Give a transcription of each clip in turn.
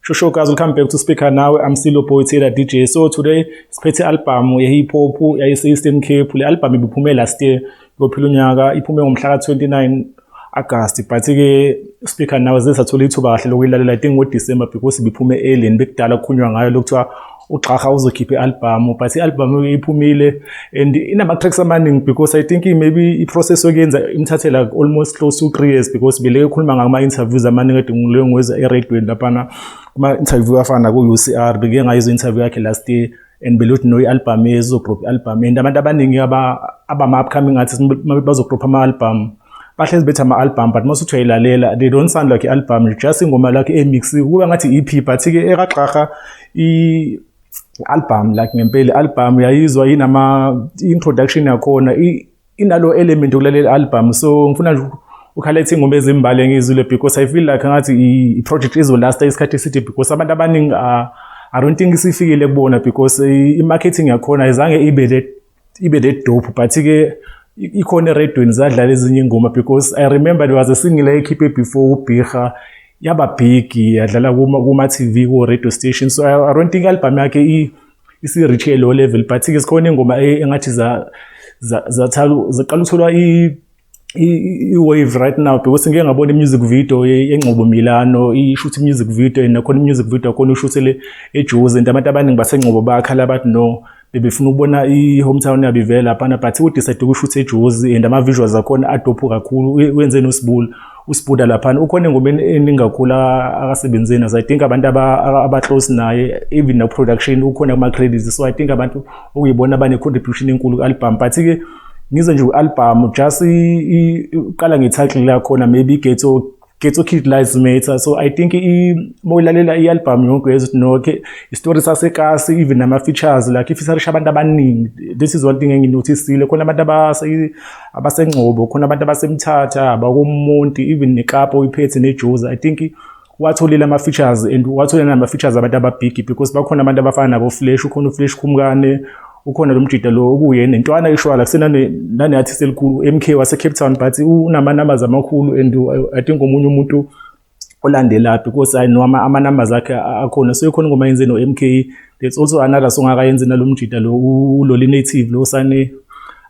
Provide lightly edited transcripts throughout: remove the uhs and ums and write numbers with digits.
Shosho guys, welcome back to Speaker Now. I'm still your boy Taylor DJ. So today, siphethe album ye-hip hop yayise-Eastern Cape. Le album ibiphume last year, kophela unyaka, iphume ngomhla ka-29 August. But-ke Speaker Now zesathola ithuba kahle lokuyilalela I think ngo-December because ibiphume early and bekudala kukhulunywa ngayo lokuthiwa uGqakga uzokhipha i-album, but i-album iphumile and inama-tracks amaningi because I think maybe i-process yokuyenza imthathe like almost close to 3 years because beleke khuluma ngama-interviews amaningi ade ngileke ngiweza eradweni laphana kuma-interview afana ku-UCR beke ngayizo interview yakhe last year and belothi no i-album ezodrop i-album and abantu abaningi abama-upcoming artists bazodrop ama-album bahlezi bethi ama-album but mase uthi uyayilalela they don't sound like i-album just ingoma lakhe emixi kuba ngathi EP but-ke ekaGqakga album like ngempela album yayizwa introduction yakhona inalo element ukulalela album so ngifuna nje ukhalethe ingoma ezimbale ngizwile because I feel like ngathi i-project izolasta isikhathi eside because abantu abaningi I don't think isifikile kubona because i-marketing yakhona ayizange ibe that dope but-ke ikhona eradweni zadlala ezinye ingoma because I remember there was a single ekhiphe before uBikga yaba big yadlala kuma-TV ku-radio station so I don't think album yakhe isi-reach low level but-ke sikhona ingoma engathi zaqala ukutholwa i-wave right now because ngeke ngabona i-music video yeNgcobo Milano i-shoot music video and nakhona i-music video akhona ushuthele eJozi and abantu abaningi baseNgcobo bakhala bathi no bebefuna ukubona i-hometown yabo ivela laphana but udecide ukushutha eJozi and ama-visuals akhona adophu kakhulu wenze uSibuda laphana ukhona engomeni eningi kakhulu akasebenzeni as I think abantu aba-close naye even na production ukhona kuma-credits so I think abantu okuyibona bane-contribution enkulu ku-album but-ke ngize nje u-album just uqala nge-title lakhona maybe Ghetto Kid Lives Matter so I think moyilalela i-album yonke yezothi no i-story sasekasi even nama-features like ifeaturisha abantu abaningi this is one thing enginoticile khona abantu abaseNgcobo khona abantu abaseMthatha abakoMonti even neKapa oyiphethe neJozi I think watholile ama-features and watholile nama-features abantu ababig because bakhona abantu abafana nabo Flash ukhona uFlash Khumkane ukhona lo mjida lo okuyena intwana ishwala kusenane artist elikhulu MK wase Cape Town but unama-numbers amakhulu and I think omunye umuntu olandela because I know ama-numbers akhe akhona so ikhona ngoma yenze no MK there's also another song akayenze nalo mjida lo uLoli Native lo sane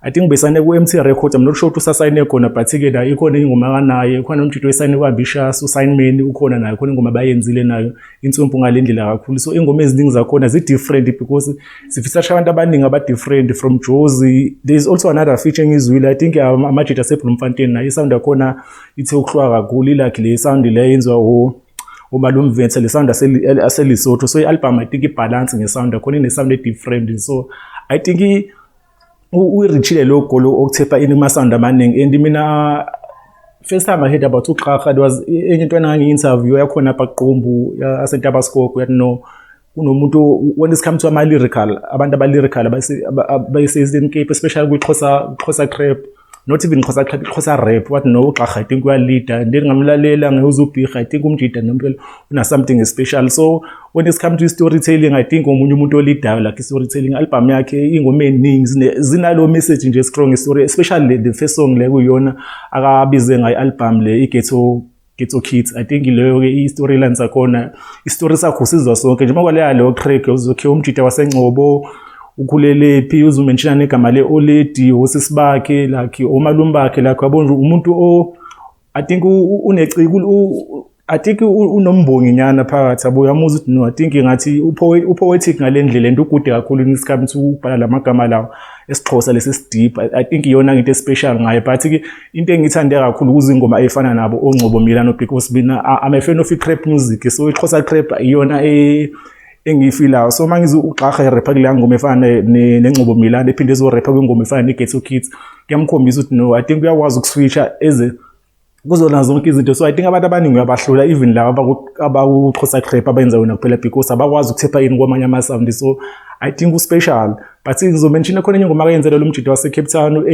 I think besane ku-MT Records I'm not sure usasayine khona but-ke la ikhona ingoma akanayo khona umjida wesayine kwa-Ambitious uSignman ukhona nayo khona ingoma bayenzile nayo insumpu ngalendlela kakhulu so ingoma eziningi zakhona zi-different because zifeaturisha abantu abaningi aba-different from Jozi there is also another feature engizwile I think amajita aseBloemfontein nayo isound yakhona ithe ukuhlwa kakhulu ilakhi le sound le yenziwa uMalume Venter le sound aseLesotho so i-album I think ibalance nge-sound yakhona ine-sound e-different so I think uyirichile lo golo okuthepa ima-sound amaningi and mina first time I heard about uGqakga there was enye into engangi-interview yakhona paqumbu yaseNtabaskoko yathi no kunomuntu when it comes to ama-lyrical abantu aba-lyrical abayise-Eastern Cape especially kwi-Xhosa crap not even Xhosa rap wathi no uGqakga I think uyalida and then ngamlalela ngeuza uBikga I think umjida nempela una something special so when it comes to storytelling I think omunye umuntu olidayo like storytelling album yakhe ingoma eningi zinalo message nje strong story especially the first song le kuyona akabize ngayo album le Ghetto Kids I think leyo ke i-storyline sakhona i-story sakho sizwa sonke nje makwaleya leyo track uzokhiya umjida waseNgcobo ukhulele phi uzumenshina negama le-Oledi osisi bakhe like omalume bakhe like yabona umuntu I think uneciko I think unombongi nyana phakathi yabo uyamuza ukuthi no I think ngathi upoetic ngalendlela and ugude kakhulu ngesikhathi ubhala lamagama lawo esiXhosa lesi deep I think iyona into special ngayo but ke into engithande kakhulu kuzingoma efana nabo oNgcobo Milano because mina I'm a fan of i-trap music so iXhosa trap iyona engiyifilayo so mangize uGqakga irapper kule ngoma efana neNgcobo Milano ephinde ezorapper kwingoma efana neGhetto Kids kuyamkhombisa ukuthi no I think uyakwazi ukuswitcha kuzona zonke izinto so I think abantu abaningi uyabahlula even laba abakuXhosa trap abenza wona kuphela because abakwazi ukuthepha ini kwamanye ama-sound so I think uspecial but ngizomenshina khona enye ingoma akayenzela lo mjida wase-Cape Town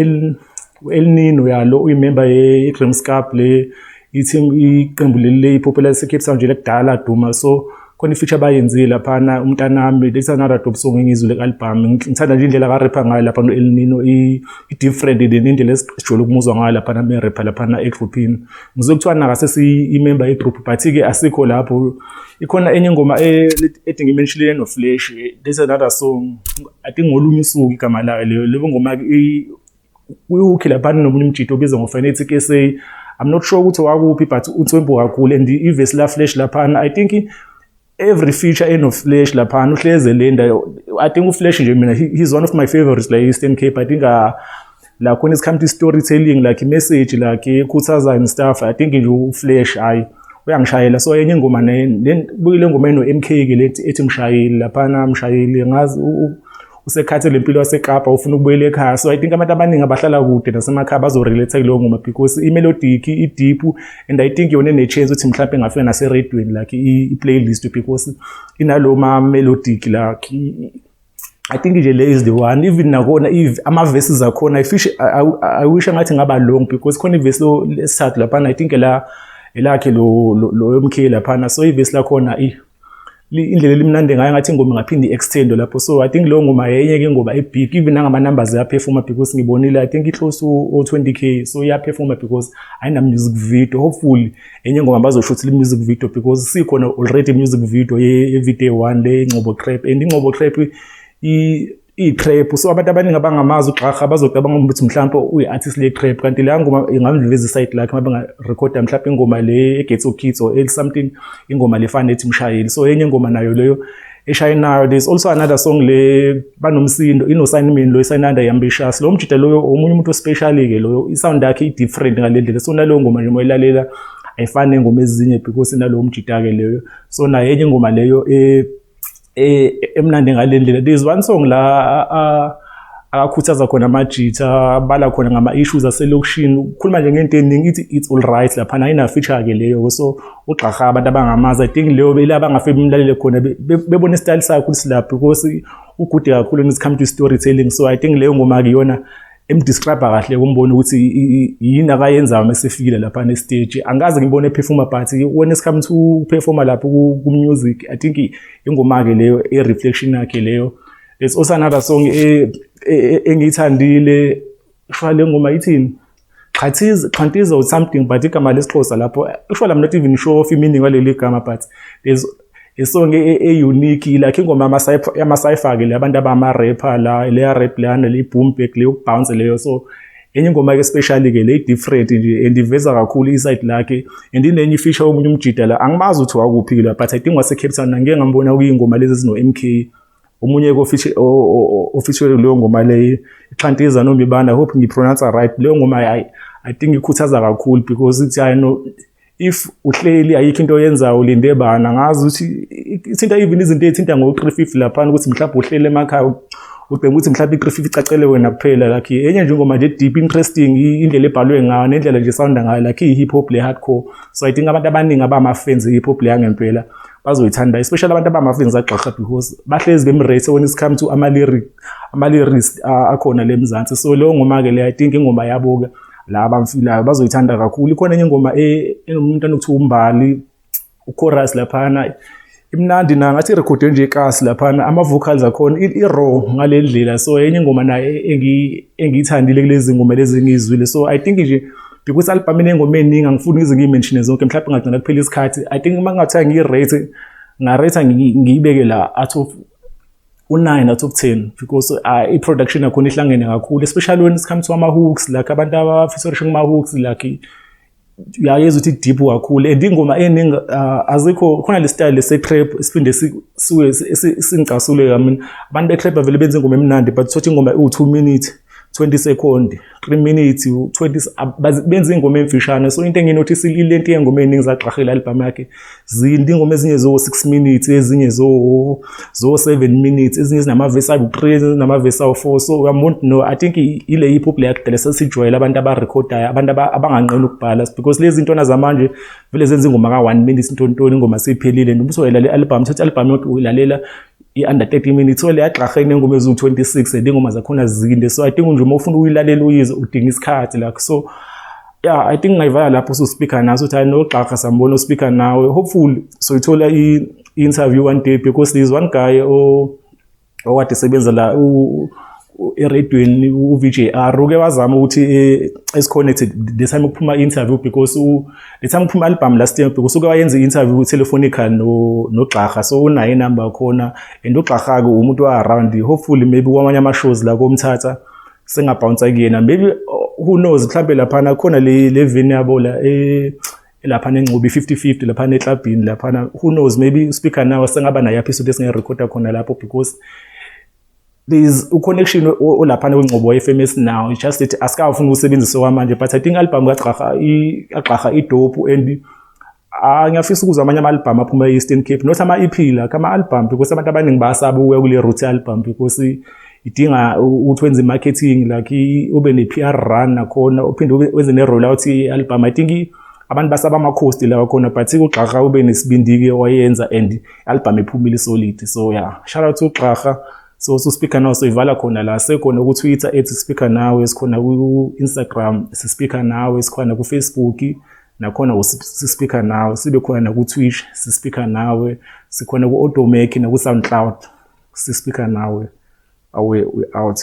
El Nino yalo uyimember ye-Grimscap le iqembu leli popular lase-Cape Town nje lekudala duma so khona i-feature bayenzile laphana umntanami, there's another dope song engizwile ku-album. Ngithanda nje indlela ka-rapper ngayo lapha no-El Nino, i-different indlela esijwayele ukumuzwa ngayo laphana me-rapper laphana egroupini. Ngizwe kuthiwa nakasesi-member ye-group, but-ke asikho lapho. Ikhona enye ingoma ethi ngimentionile no-Flash, there's another song, I think ngolunye usuku igama layo leyo ngoma kwi-hook laphana nomunye umjito obizwa ngo-Phonetic SA. I'm not sure ukuthi wakuphi, but uthembu kakhulu, and i-verse la Flash laphana, I think every feature eno-Flash laphana uhleze lenda. I think uFlash nje mina he's one of my favorites like Eastern Cape. I think like when it's come to storytelling, like message, like ikhuthaza and stuff, I think nje uFlash uyangishayela. So enye ingoma then buyile ngoma eno-MK ke lethi ethi mshayeli laphana, mshayeli ngazi usekhathe lempilo yaseKapa ufuna ukubuyela ekhaya. So I think abantu abaningi abahlala kude nasemakhaya bazorelate kuleyo ngoma because i-melodic, i-deep, and I think yona ene-chance ukuthi mhlawumbe engafika nase-radioini like i-playlist because inalo ma-melodic like I think nje le is the one. Even nakona ama-verses akhona I wish angathi ngaba long because khona i-verse lesithathu laphana I think elakhe lo MK laphana. So i-verse lakhona indlela elimnandi ngayo ngathi ingoma ngaphindi extend lapho. So I think lo ngoma yenye ke ngoba ebig, even ngama numbers yaperforma because ngibonile I think close to 20k. So yaperforma because ayina music video. Hopefully enye ngoma bazoshootha music video because sikhona already music video ye-video 1 le Ingcobo Trap, and Ingcobo Trap i-trap. So abantu abaningi abangamazi uGqagqa bazocabanga ukuthi mhlawumbe uyi-artist le-trap, kanti leya ngoma ingamveza iside lakhe uma bengarekhoda mhlawumbe ingoma le eGhetto Kids or something, ingoma lefana ethi mshayeli. So enye ingoma nayo leyo eshayinayo. There's also another song le banomsindo inoSimon lo iSinanda Ambitious. Lo mjida loyo omunye umuntu special ke loyo, isound yakhe i-different ngale ndlela. So naleyo ngoma nje moyilalela ayifani nengoma ezinye because nalowo mjida ke leyo. So nayo enye ingoma leyo emnandi ngale ndlela. There's one song la akakhuthaza khona amajita, bala khona ngama-issues aselokishini, ukhuluma nje ngento eningi, ithi it's all right laphana, ayina feature ke leyo. So uGqagqa abantu abangamazi I think leyo bela abangafike bemlalele khona bebona istyle sakhe silapho because ugude kakhulu when it comes to storytelling. So I think leyo ngoma ke yona emdescribe kahle kumbona ukuthi yini akayenza mesefikile lapha ne stage. Angazi ngibone performer but when it comes to performer lapho ku music I think ingoma ke leyo reflection yakhe leyo. There's also another song engiyithandile, shwale ngoma ithini, Xhantiza or something, but igama lesixhosa lapho actually I'm not even sure of meaning waleli gama, but there's a song unique like ingoma yama-cypher ke le abantu abama-rapper la le rap lana le boom back le bounce leyo. So enye ingoma ke especially ke le different nje and iveza kakhulu iside lakhe, and inenye feature omunye umjida la angimazi ukuthi wakuphi la, but I think wase Cape Town ngeke ngambona kuyingoma lezi zino MK. Omunye ko feature leyo ngoma le Xhantiza noma ibanda, hope ngipronounce right. Leyo ngoma I think ikhuthaza kakhulu because it's I know if uhleli ayikho into yenza ulinde bana, ngazi ukuthi ithinta even izinto ezithinta ngo-350 laphana ukuthi mhlawumbe uhlele emakhaya ubheka ukuthi mhlawumbe i-350 icacele wena kuphela like enye nje ngoma nje deep interesting indlela ebhalwe ngayo nendlela nje sound ngayo like i-hip hop le hardcore. So I think abantu abaningi abama-fans i-hip hop le yangempela bazoyithanda, especially abantu abama-fans kaGqagqa because bahlezi bemrate when it comes to ama-lyrics akhona le Mzansi. So leyo ngoma ke le I think ingoma yabo la abamfilayo bazoyithanda kakhulu. Ikhona enye ingoma enomuntu anokuthiwa uMbali, uchorus laphana imnandi na ngathi rekhode nje kasi laphana, ama-vocals akhona i-raw ngale ndlela. So enye ingoma nayo engiyithandile kulezi ngoma lezi engizwile. So I think nje because album inengoma eningi angifuni ngize ngimention zonke, mhlawumbe ngagcina kuphela isikhathi. I think uma ngathiwa ngiyirate ngarate ngiyibeke la out of 9 out of 10 because i-production yakhona ihlangene kakhulu, especially when it comes to ama-hooks like abantu abafeaturing kuma-hooks like uyayezwa ukuthi deep kakhulu, and ingoma eningi azikho khona le style se-trap siphinde singicasule kamina. Abantu be-trap vele benza ingoma emnandi but thothi ingoma u2 minutes 20 second 3 minutes 20 benza ingoma emfishane. So into enginotice ilento yengoma eningi zaGqagqa album yakhe zinde ingoma ezinye zo 6 minutes, ezinye zo 7 minutes, ezinye zinama-verse ayi-3 nama-verse ayi-4. So uyabona no I think ile hip hop le yakudala sesijwayele abantu abarekhodayo, abantu abanganqeni ukubhala because lezi zinto zamanje vele zenza ingoma ka1 minute intontoni ingoma seyiphelile. Noma uyilalela album thothi album yonke uyilalela i-under 30 minutes. So le yaGqagqa inengoma ezu-26 and ingoma zakhona zinde. So I think nje uma ufuna uyilalela uyizwe udinga isikhathi like. So yeah I think ngayivala lapho ususpeaker naso ukuthi I know uGqagqa sambona uspeaker nawe, hopefully so ithola interview one day because there's one guy owade sebenza la eradweni uVJR uke wazama ukuthi esconnected the time ukuphuma interview because the time ukuphuma album last year because uke wayenza interview telephonical no Gxarha so unayo inamba khona and uGxarha ke umuntu wa around hopefully maybe kwamanye ama shows la komthatha sengabounce kuyena maybe who knows mhlambe lapha khona le venue yabo la lapha neNgcobi 50-50 lapha eClubini lapha who knows maybe speaker now sengaba nayo episode esingerecorda khona lapho because there's a connection olapha neNgcobo FMS now it's just that asikafuna ukusebenzisa kwamanje but I think album kaGxarha idope and ngiyafisa ukuzwa amanye ama-album aphuma e-Eastern Cape not ama-EP la kama album because abantu abaningi bayasaba ukuya kule route album because idinga ukuthi wenze marketing like ube ne-PR run nakhona uphinde wenze ne-rollout album I think abantu basaba ama-cost la khona but uGxarha ube nesibindi-ke wayenza and album ephumile solid so yeah shout out to uGxarha so speaker now so ivala khona la sekhona ku Twitter @speaker nawe sikhona ku Instagram speaker nawe sikhona ku Facebook nakhona speaker nawe sibe khona ku Twitch speaker nawe sikhona ku Audiomack na ku SoundCloud speaker nawe we out.